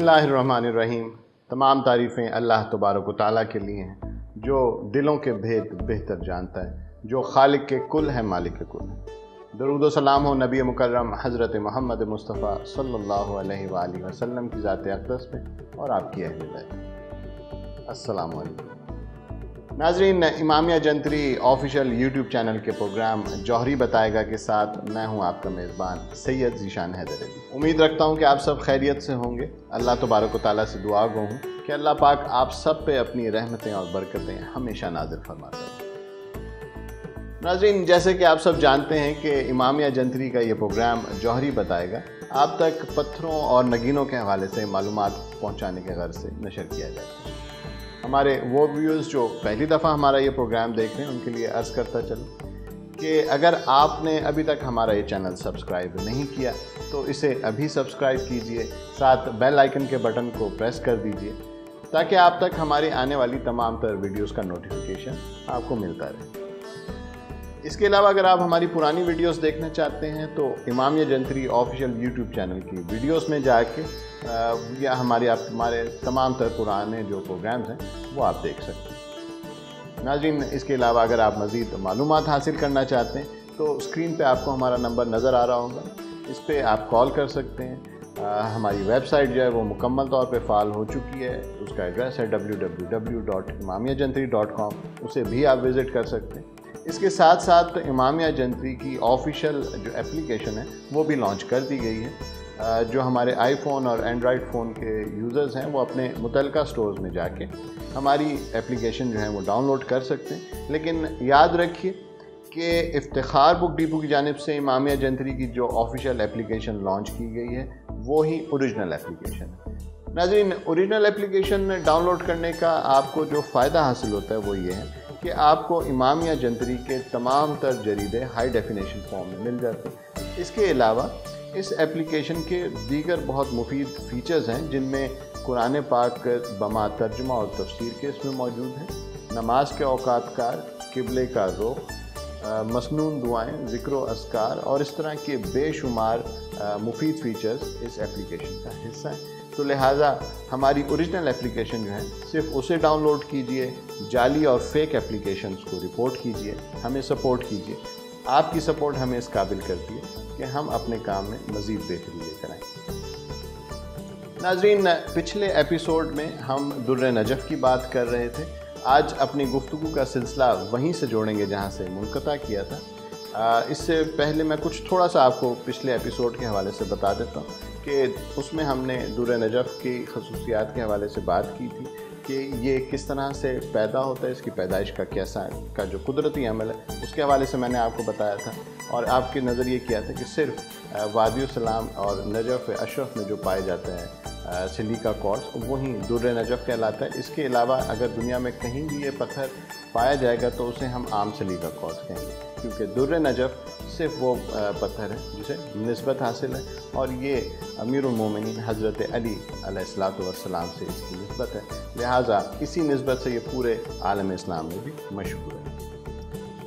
बिस्मिल्लाहिर्रहमानिर्रहीम। तमाम तारीफ़ें अल्लाह तबारक व तआला के लिए हैं जो दिलों के भेद बेहतर जानता है, जो खालिक के कुल है, मालिक के कुल है। दरूद व सलाम हो नबी मुकर्रम हज़रत मोहम्मद मुस्तफ़ा सल्लल्लाहु अलैहि वसल्लम की ज़ात अक़दस पे और आपकी अहले बैत। अस्सलाम वालेकुम नाज़रीन, इमामिया जंतरी ऑफिशियल यूट्यूब चैनल के प्रोग्राम जौहरी बताएगा के साथ मैं हूं आपका मेज़बान सैयद ज़ीशान हैदर अली। उम्मीद रखता हूं कि आप सब खैरियत से होंगे। अल्लाह तबारक व तआला से दुआ गो हूँ कि अल्लाह पाक आप सब पे अपनी रहमतें और बरकतें हमेशा नाज़िल फरमाता है। नाज़रीन, जैसे कि आप सब जानते हैं कि इमामिया जंतरी का ये प्रोग्राम जौहरी बताएगा आप तक पत्थरों और नगीनों के हवाले से मालूमात पहुँचाने के गर्ज से नशर किया जाता है। हमारे वो व्यूअर्स जो पहली दफ़ा हमारा ये प्रोग्राम देख रहे हैं उनके लिए अर्ज़ करता चलूँ कि अगर आपने अभी तक हमारा ये चैनल सब्सक्राइब नहीं किया तो इसे अभी सब्सक्राइब कीजिए, साथ बेल आइकन के बटन को प्रेस कर दीजिए ताकि आप तक हमारी आने वाली तमाम तर वीडियोस का नोटिफिकेशन आपको मिलता रहे। इसके अलावा अगर आप हमारी पुरानी वीडियोस देखना चाहते हैं तो इमामिया जंतरी ऑफिशियल यूट्यूब चैनल की वीडियोस में जाके या हमारे तमाम तर पुराने जो प्रोग्राम्स हैं वो आप देख सकते हैं। नाज़रीन, इसके अलावा अगर आप मज़ीद मालूमात हासिल करना चाहते हैं तो स्क्रीन पे आपको हमारा नंबर नज़र आ रहा होगा, इस पर आप कॉल कर सकते हैं। हमारी वेबसाइट जो है वो मुकम्मल तौर पे फ़ाल हो चुकी है, उसका एड्रेस है www.imamiyajantri.com, उसे भी आप विज़िट कर सकते हैं। इसके साथ साथ इमामिया जंतरी की ऑफिशियल जो एप्लीकेशन है वो भी लॉन्च कर दी गई है। जो हमारे आईफोन और एंड्रॉयड फ़ोन के यूज़र्स हैं वो अपने मुतल्लिका स्टोर्स में जाके हमारी एप्लीकेशन जो है वो डाउनलोड कर सकते हैं। लेकिन याद रखिए कि इफ्तिखार बुक डिपो की जानिब से इमामिया जंतरी की जो ऑफिशियल एप्लीकेशन लॉन्च की गई है वो ही ओरिजिनल एप्लीकेशन है। नाज़रीन, ओरिजिनल एप्लीकेशन डाउनलोड करने का आपको जो फ़ायदा हासिल होता है वो ये है कि आपको इमामिया जंतरी के तमाम तर जरीदे हाई डेफिनेशन फॉर्म में मिल जाते हैं। इसके अलावा इस एप्लीकेशन के दीगर बहुत मुफीद फ़ीचर्स हैं जिनमें कुरान पाक बमा तर्जुमा और तफसीर के इसमें मौजूद हैं, नमाज के औकात कार, किबले का रुख, मसनून दुआएं, ज़िक्र व अस्कार और इस तरह के बेशुमार मुफीद फ़ीचर्स इस एप्लीकेशन का हिस्सा हैं। तो लिहाजा हमारी ओरिजिनल एप्लीकेशन जो है सिर्फ उसे डाउनलोड कीजिए, जाली और फेक एप्लीकेशंस को रिपोर्ट कीजिए, हमें सपोर्ट कीजिए। आपकी सपोर्ट हमें इस काबिल करती है कि हम अपने काम में मज़ीद बेहतरी लेकर आएँ। नाज़रीन, पिछले एपिसोड में हम दुर्र नजफ़ की बात कर रहे थे। आज अपनी गुफ्तगू का सिलसिला वहीं से जोड़ेंगे जहाँ से मुनक़ता किया था। इससे पहले मैं कुछ थोड़ा सा आपको पिछले एपिसोड के हवाले से बता देता हूँ कि उसमें हमने दुर्र नजफ़ की खसूसियात के हवाले से बात की थी कि ये किस तरह से पैदा होता है, इसकी पैदाइश का कैसा का जो कुदरती अमल है उसके हवाले से मैंने आपको बताया था और आपकी नज़र ये किया था कि सिर्फ वादी सलाम और नजफ़ अशरफ में जो पाए जाते हैं सिलिका क्वार्ट्ज़ वही दुर्र नजफ़ कहलाता है। इसके अलावा अगर दुनिया में कहीं भी ये पत्थर पाया जाएगा तो उसे हम आम सिलिका क्वार्ट्ज़ कहेंगे, क्योंकि दुर्र नजफ़ सिर्फ वो पत्थर है जिसे निस्बत हासिल है और ये अमीरुल मोमिनीन हज़रत अली अलैहिस्सलातु वस्सलाम से इसकी निस्बत है। लिहाजा इसी निस्बत से ये पूरे आलम इस्लाम में भी मशहूर है।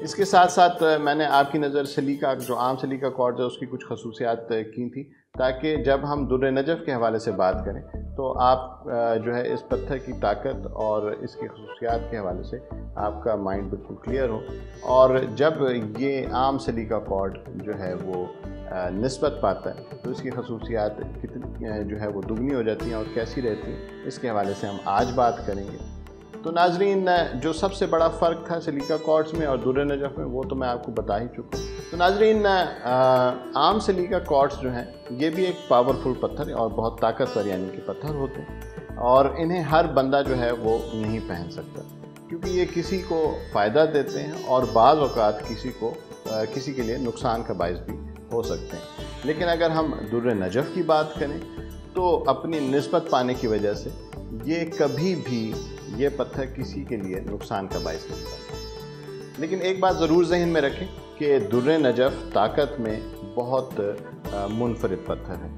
इसके साथ साथ मैंने आपकी नज़र सिलिका जो आम सिलिका क्वार्ट्ज़ है उसकी कुछ खसूसियात की थी ताकि जब हम दुर्र नजफ़ के हवाले से बात करें तो आप जो है इस पत्थर की ताकत और इसकी खसूसियात के हवाले से आपका माइंड बिल्कुल क्लियर हो और जब ये आम सिलिका क्वार्ट्ज़ जो है वो निस्बत पाता है तो इसकी खसूसियात कितनी जो है वो दुगनी हो जाती हैं और कैसी रहती है, इसके हवाले से हम आज बात करेंगे। तो नाज़रीन, जो सबसे बड़ा फ़र्क था सिलिका क्वार्ट्ज़ में और दुर्र नजफ़ में वो तो मैं आपको बता ही चुका हूँ। तो नाज़रीन, आम सिलिका क्वार्ट्ज़ जो हैं ये भी एक पावरफुल पत्थर है और बहुत ताकतवर यानी कि पत्थर होते हैं और इन्हें हर बंदा जो है वो नहीं पहन सकता क्योंकि ये किसी को फ़ायदा देते हैं और बाज़ औक़ात किसी के लिए नुकसान का बायस भी हो सकते हैं। लेकिन अगर हम दुर्र नजफ़ की बात करें तो अपनी निस्बत पाने की वजह से ये कभी भी ये पत्थर किसी के लिए नुकसान का बायस नहीं बनता। लेकिन एक बात ज़रूर ज़हन में रखें कि दुर्र नजफ़ ताकत में बहुत मुनफरिद पत्थर है।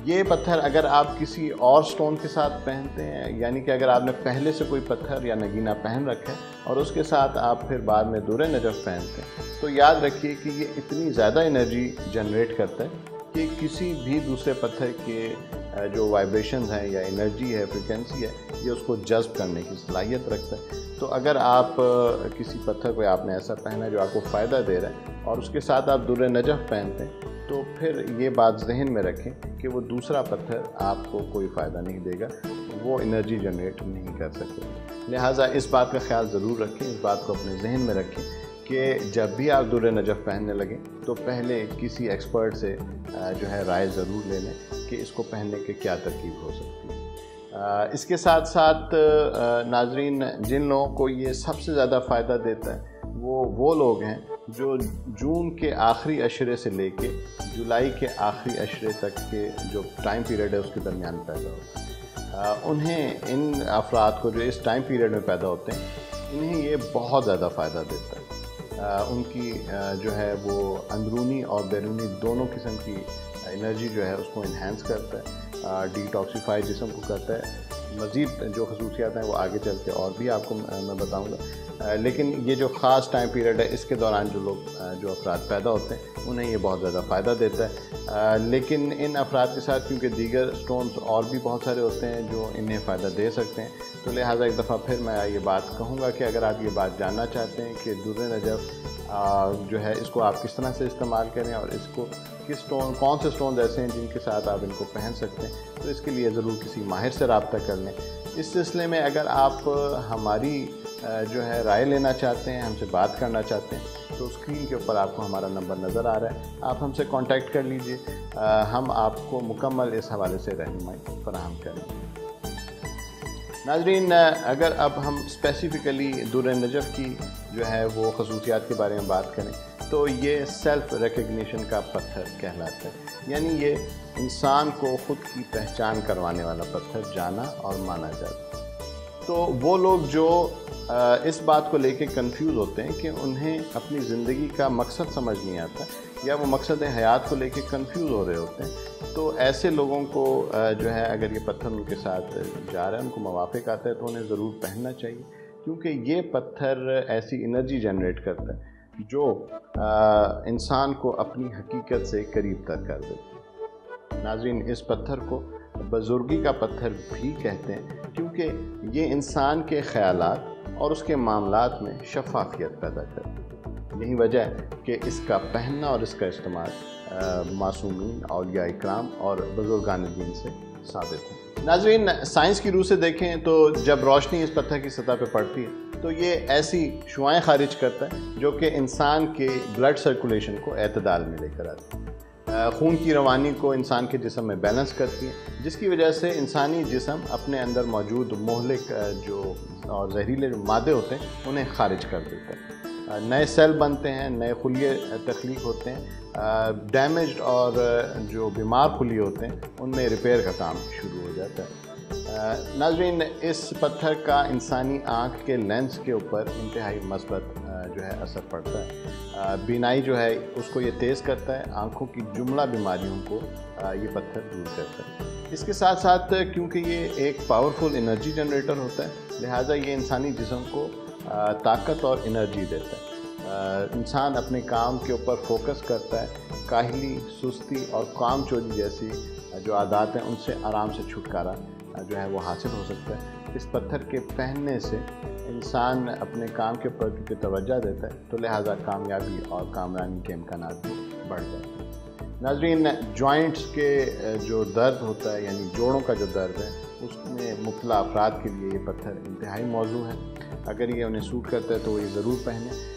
ये पत्थर अगर आप किसी और स्टोन के साथ पहनते हैं, यानी कि अगर आपने पहले से कोई पत्थर या नगीना पहन रखा है और उसके साथ आप फिर बाद में दुर्र नजफ़ पहनते हैं, तो याद रखिए कि ये इतनी ज़्यादा एनर्जी जनरेट करता है कि किसी भी दूसरे पत्थर के جو وائبریشنز ہیں یا انرجی ہے، فریکوینسی ہے، یہ اس کو جذب کرنے کی صلاحیت رکھتا ہے۔ تو اگر آپ کسی پتھر کو آپ نے ایسا پہنا جو آپ کو فائدہ دے رہا ہے اور اس کے ساتھ آپ در نجف پہنتے ہیں، تو پھر یہ بات ذہن میں رکھیں کہ وہ دوسرا پتھر آپ کو کوئی فائدہ نہیں دے گا، وہ انرجی جنریٹ نہیں کر سکے۔ لہٰذا اس بات کا خیال ضرور رکھیں، اس بات کو اپنے ذہن میں رکھیں کہ جب بھی آپ در نجف پہننے لگیں تو پہلے کسی ایکسپرٹ سے جو ہے رائے ضرور لے لیں کہ اس کو پہننے کے کیا ترکیب ہو سکتی ہے۔ اس کے ساتھ ساتھ ناظرین، جن لوگوں کو یہ سب سے زیادہ فائدہ دیتا ہے وہ لوگ ہیں جو جون کے آخری عشرے سے لے کے جولائی کے آخری عشرے تک کے جو ٹائم پیریڈ ہے اس کے درمیان پیدا ہوتے ہیں۔ انہیں، ان افراد کو جو اس ٹائم پیریڈ میں پیدا ہوتے ہیں، انہیں یہ بہت زیادہ فائدہ دیتا ہے۔ ان کی جو ہے وہ اندرونی اور بیرونی دونوں قسم کی انرجی جو ہے اس کو انہینس کرتا ہے، ڈی ٹاکسیفائی جسم کو کرتا ہے۔ مزید جو خصوصیات ہیں وہ آگے چل کے اور بھی آپ کو میں بتاؤں گا، لیکن یہ جو خاص ٹائم پیریڈ ہے اس کے دوران جو افراد پیدا ہوتے ہیں انہیں یہ بہت زیادہ فائدہ دیتا ہے۔ لیکن ان افراد کے ساتھ کیونکہ دیگر سٹونز اور بھی بہت سارے ہوتے ہیں جو انہیں فائدہ دے سکتے ہیں، تو لہٰذا ایک دفعہ پھر میں یہ بات کہوں گا کہ اگر آپ یہ بات جاننا چاہتے ہیں کہ در نجف جو ہے اس کو آپ کس طرح سے استعمال کریں اور اس کو کون سے سٹونز ایسے ہیں جن کے ساتھ آپ ان کو پہن سکتے ہیں، تو اس کے لیے ضرور کسی ماہر سے رابطہ کر لیں۔ اس سلسلے میں اگر آپ ہماری جو ہے رائے لینا چاہتے ہیں، ہم سے بات کرنا چاہتے ہیں، تو اسکرین کے اوپر آپ کو ہمارا نمبر نظر آ رہا ہے، آپ ہم سے کانٹیکٹ کر لیجئے، ہم آپ کو مکمل اس حوالے سے رہنمائی فراہم کریں گے۔ ناظرین، اگر اب ہم اسپیسیفکلی در نجف کی جو ہے وہ خصوصیات کے بارے میں بات کریں تو یہ سیلف ریکگنیشن کا پتھر کہلاتا ہے، یعنی یہ انسان کو خود کی پہچان کروانے والا پتھر جانا اور مانا جاتا ہے۔ تو وہ لوگ جو اس بات کو لے کے کنفیوز ہوتے ہیں کہ انہیں اپنی زندگی کا مقصد سمجھ نہیں آتا یا وہ مقصد حیات کو لے کے کنفیوز ہو رہے ہوتے ہیں، تو ایسے لوگوں کو جو ہے اگر یہ پتھر ان کے ساتھ جا رہا ہے، ان کو موافق آتا ہے، تو انہیں ضرور پہننا چاہیے، کیونکہ یہ پتھر ایسی انرجی جنریٹ کرتا ہے جو انسان کو اپنی حقیقت سے قریب تر کر دیتی ہے۔ ناظرین، اس پتھر کو بزرگی کا پتھر بھی کہتے ہیں کیونکہ یہ انسان کے خیالات اور اس کے معاملات میں شفافیت پیدا کرتا ہے۔ یہی وجہ ہے کہ اس کا پہننا اور اس کا استعمال معصومین، اولیاء اکرام اور بزرگان دین سے ثابت ہے۔ ناظرین، سائنس کی روح سے دیکھیں تو جب روشنی اس پتھر کی سطح پہ پڑتی ہے تو یہ ایسی شعاعیں خارج کرتا ہے جو کہ انسان کے بلڈ سرکولیشن کو اعتدال میں لے کر آتی ہے، خون کی روانی کو انسان کے جسم میں بیلنس کرتی ہے، جس کی وجہ سے انسانی جسم اپنے اندر موجود مہلک اور زہریلے جو مادے ہوتے ہیں انہیں خارج کر دیتا ہے، نئے سیل بنتے ہیں، نئے خلیے تخلیق ہوتے ہیں، ڈیمیجڈ اور جو بیمار خلیے ہوتے ہیں ان میں ریپیئر کا کام شروع ہو جاتا ہے۔ ناظرین، اس پتھر کا انسانی آنکھ کے لینس کے اوپر انتہائی مثبت جو ہے اثر پڑتا ہے، بینائی جو ہے اس کو یہ تیز کرتا ہے، آنکھوں کی جملہ بیماریوں کو یہ پتھر دور کرتا ہے۔ اس کے ساتھ ساتھ کیونکہ یہ ایک پاورفل انرجی جنریٹر ہوتا ہے، لہٰذا یہ انسانی جسم کو طاقت اور انرجی دیتا ہے، انسان اپنے کام کے اوپر فوکس کرتا ہے، کاہلی، سستی اور کام چوری جیسی جو عادات ہیں ان سے آرام سے چھٹکارا جو ہے وہ حاصل ہو سکتا ہے۔ اس پتھر کے پہننے سے انسان اپنے کام کے اوپر کیونکہ توجہ دیتا ہے تو لہٰذا کامیابی اور کامرانی کے امکانات بھی بڑھ جاتے ہیں۔ ناظرین، جوائنٹس کے جو درد ہوتا ہے، یعنی جوڑوں کا جو درد ہے، اس میں مبتلا افراد کے لیے یہ پتھر انتہائی موزوں ہے، اگر یہ انہیں سوٹ کرتا ہے تو وہ یہ ضرور پہنیں۔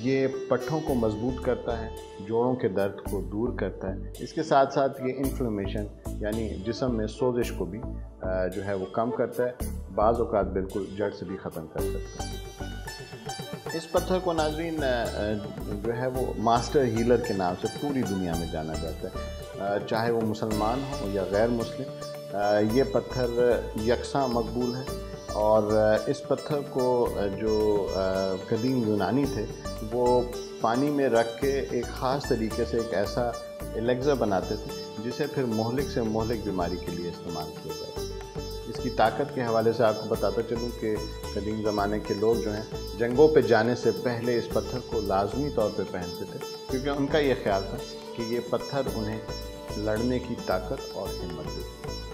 یہ پٹھوں کو مضبوط کرتا ہے، جوڑوں کے درد کو دور کرتا ہے، اس کے ساتھ ساتھ یہ انفلیمیشن یعنی جسم میں سوزش کو بھی جو ہے وہ کم کرتا ہے، بعض اوقات بالکل جڑ سے بھی ختم کر سکتا ہے۔ اس پتھر کو ناظرین جو ہے وہ ماسٹر ہیلر کے نام سے پوری دنیا میں جانا جاتا ہے، چاہے وہ مسلمان ہوں یا غیر مسلم، یہ پتھر یکساں مقبول ہے۔ اور اس پتھر کو جو قدیم یونانی تھے وہ پانی میں رکھ کے ایک خاص طریقے سے ایک ایسا الیکزر بناتے تھے جسے پھر مہلک سے مہلک بیماری کے لیے استعمال کیا جاتا ہے۔ اس کی طاقت کے حوالے سے آپ کو بتاتا چلوں کہ قدیم زمانے کے لوگ جو ہیں جنگوں پہ جانے سے پہلے اس پتھر کو لازمی طور پہ پہنتے تھے، کیونکہ ان کا یہ خیال تھا کہ یہ پتھر انہیں لڑنے کی طاقت اور ہمت دیتا ہے۔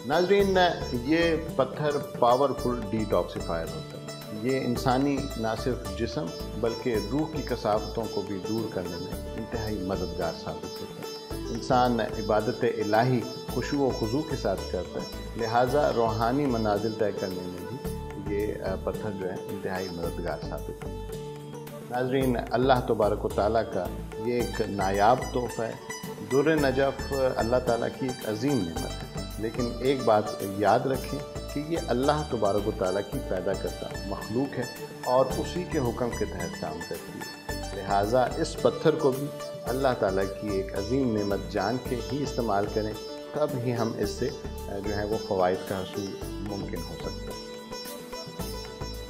नाज़रीन, ये पत्थर पावरफुल डिटॉक्सिफायर होता है। ये इंसानी ना सिर्फ जिस्म बल्कि रूह की कसावतों को भी दूर करने में इंतहाई मददगार साबित होता है। इंसान इबादत इलाही खुशू व खुजू के साथ करता है, लिहाजा रूहानी मनाजिल तय करने में भी ये पत्थर जो है इंतहाई मददगार साबित होता है। नाज़रीन, अल्लाह तबारक व तआला का ये एक नायाब तोहफ़ा है। दुर्र नजफ़ अल्लाह ताला की एक अजीम नेमत है, लेकिन एक बात याद रखें कि ये अल्लाह तबारक व तआला की पैदा करता मखलूक है और उसी के हुक्म के तहत काम करती है। लिहाजा इस पत्थर को भी अल्लाह ताला की एक अजीम नेमत जान के ही इस्तेमाल करें, तब ही हम इससे जो है वो फ़वाइद का हसूल मुमकिन हो सकता है।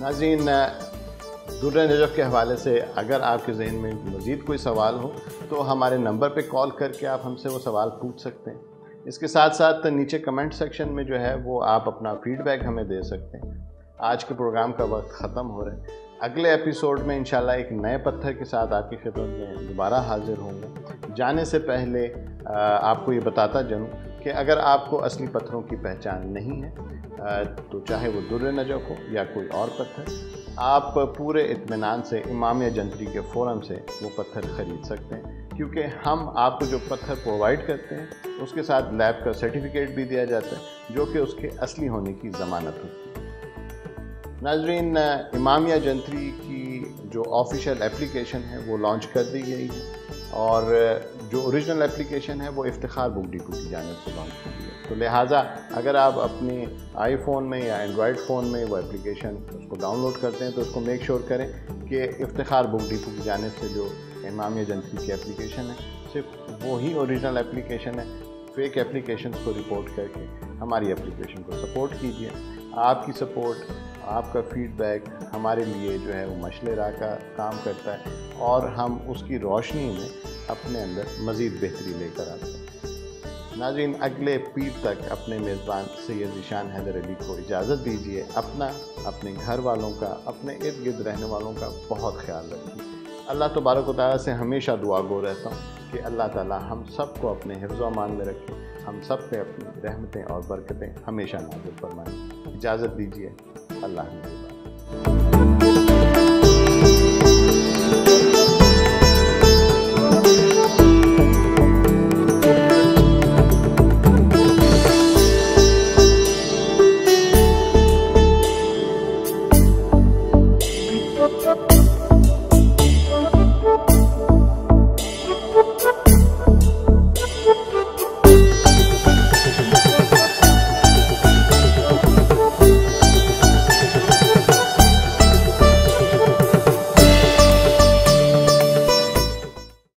नाज़रीन, दुर्र नजफ़ के हवाले से अगर आपके जहन में मज़ीद कोई सवाल हो तो हमारे नंबर पे कॉल करके आप हमसे वो सवाल पूछ सकते हैं। इसके साथ साथ नीचे कमेंट सेक्शन में जो है वो आप अपना फीडबैक हमें दे सकते हैं। आज के प्रोग्राम का वक्त ख़त्म हो रहा है। अगले एपिसोड में इंशाल्लाह एक नए पत्थर के साथ आपकी खिदमत में दोबारा हाजिर होंगे। जाने से पहले आपको ये बताता चलूँ कि अगर आपको असली पत्थरों की पहचान नहीं है तो चाहे वो दुर्र नजफ़ हो या कोई और पत्थर, आप पूरे इत्मीनान से इमामिया जंतरी के फोरम से वो पत्थर ख़रीद सकते हैं, क्योंकि हम आपको जो पत्थर प्रोवाइड करते हैं उसके साथ लैब का सर्टिफिकेट भी दिया जाता है, जो कि उसके असली होने की ज़मानत होती है। नाज़रीन, इमामिया जंतरी की जो ऑफिशियल एप्लीकेशन है वो लॉन्च कर दी गई है और जो ओरिजिनल एप्लीकेशन है वो इफ्तिखार बुक डिपो की जानिब से लॉन्च की गई है। तो लिहाजा अगर आप अपने आईफोन में या एंड्रॉयड फ़ोन में वो एप्लीकेशन उसको डाउनलोड करते हैं तो उसको मेक श्योर करें कि इफ्तिखार बुक डिपो की जानिब से जो इमामिया जंतरी की एप्लीकेशन है सिर्फ वही ओरिजिनल एप्लीकेशन है। फेक एप्लीकेशन को रिपोर्ट करके हमारी एप्लीकेशन को सपोर्ट कीजिए। आपकी सपोर्ट, आपका फीडबैक हमारे लिए जो है वो मशले राह का काम करता है और हम उसकी रोशनी में अपने अंदर मज़ीद बेहतरी लेकर आते हैं। नाज़रीन, अगले पीर तक अपने मेज़बान सैयद ज़ीशान हैदर अली को इजाज़त दीजिए। अपना, अपने घर वालों का, अपने इर्द गिर्द रहने वालों का बहुत ख्याल रखिए। अल्लाह तबारक व तआला से हमेशा दुआ गो रहता हूँ कि अल्लाह ताला हम सब को अपने हिफ्ज़ व अमान में रखे, हम सब पे अपनी रहमतें और बरकतें हमेशा नाज़िल फरमाएं। इजाज़त दीजिए। अल्लाह हाफ़िज़।